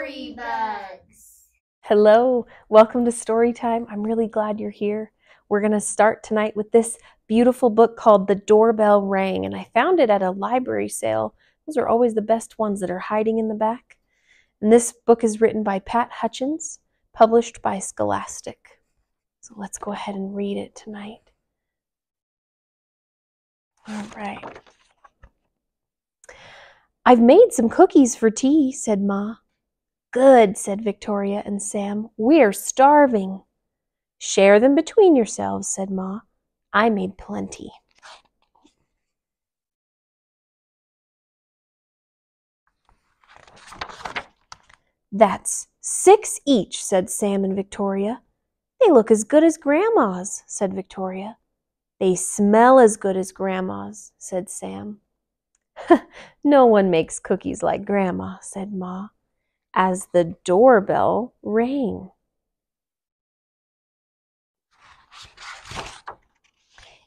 Story Bugs. Hello, welcome to Story Time. I'm really glad you're here. We're going to start tonight with this beautiful book called The Doorbell Rang, and I found it at a library sale. Those are always the best ones that are hiding in the back. And this book is written by Pat Hutchins, published by Scholastic. So let's go ahead and read it tonight. All right. "I've made some cookies for tea," said Ma. "Good," said Victoria and Sam. "We're starving." "Share them between yourselves," said Ma. "I made plenty." "That's 6 each," said Sam and Victoria. "They look as good as Grandma's," said Victoria. "They smell as good as Grandma's," said Sam. "No one makes cookies like Grandma," said Ma, as the doorbell rang.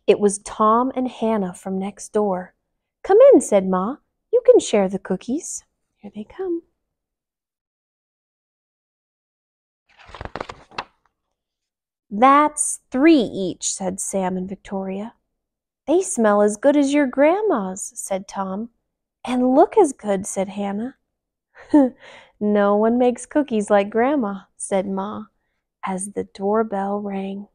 It was Tom and Hannah from next door. "Come in," said Ma. "You can share the cookies." Here they come. "That's 3 each," said Sam and Victoria. "They smell as good as your Grandma's," said Tom. "And look as good," said Hannah. "No one makes cookies like Grandma," said Ma, as the doorbell rang.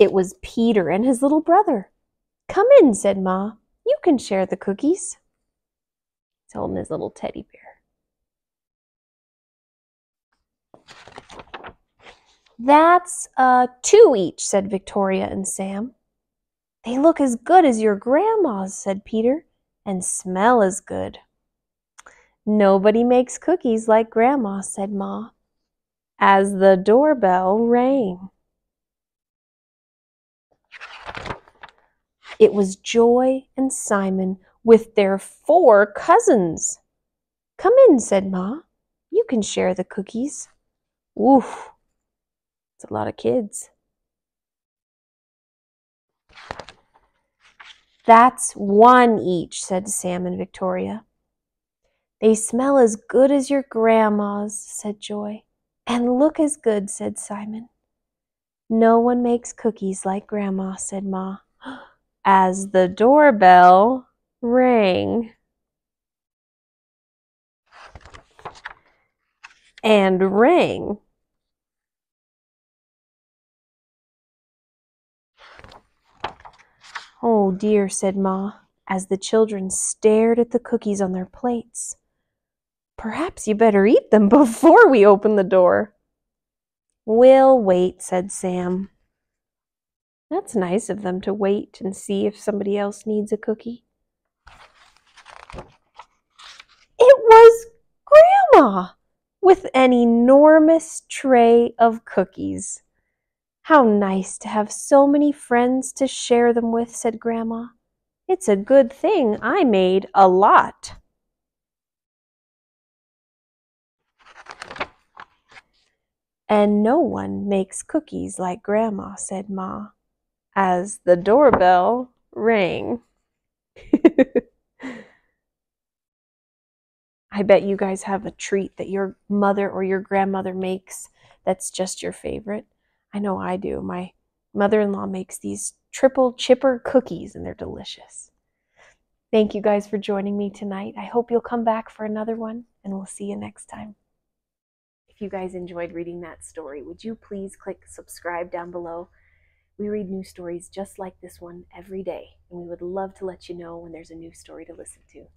It was Peter and his little brother. "Come in," said Ma. "You can share the cookies." He's holding his little teddy bear. "That's 2 each," said Victoria and Sam. "They look as good as your Grandma's," said Peter, "and smell as good." "Nobody makes cookies like Grandma," said Ma, as the doorbell rang. It was Joy and Simon with their 4 cousins. "Come in," said Ma. "You can share the cookies." Oof, it's a lot of kids. "That's 1 each," said Sam and Victoria. "They smell as good as your Grandma's," said Joy. "And look as good," said Simon. "No one makes cookies like Grandma," said Ma, as the doorbell rang. And rang. "Oh dear," said Ma, as the children stared at the cookies on their plates. "Perhaps you better eat them before we open the door." "We'll wait," said Sam. That's nice of them to wait and see if somebody else needs a cookie. It was Grandma with an enormous tray of cookies. "How nice to have so many friends to share them with," said Grandma. "It's a good thing I made a lot." "And no one makes cookies like Grandma," said Ma, as the doorbell rang. I bet you guys have a treat that your mother or your grandmother makes that's just your favorite. I know I do. My mother-in-law makes these triple chipper cookies, and they're delicious. Thank you guys for joining me tonight. I hope you'll come back for another one, and we'll see you next time. If you guys enjoyed reading that story, would you please click subscribe down below? We read new stories just like this one every day, and we would love to let you know when there's a new story to listen to.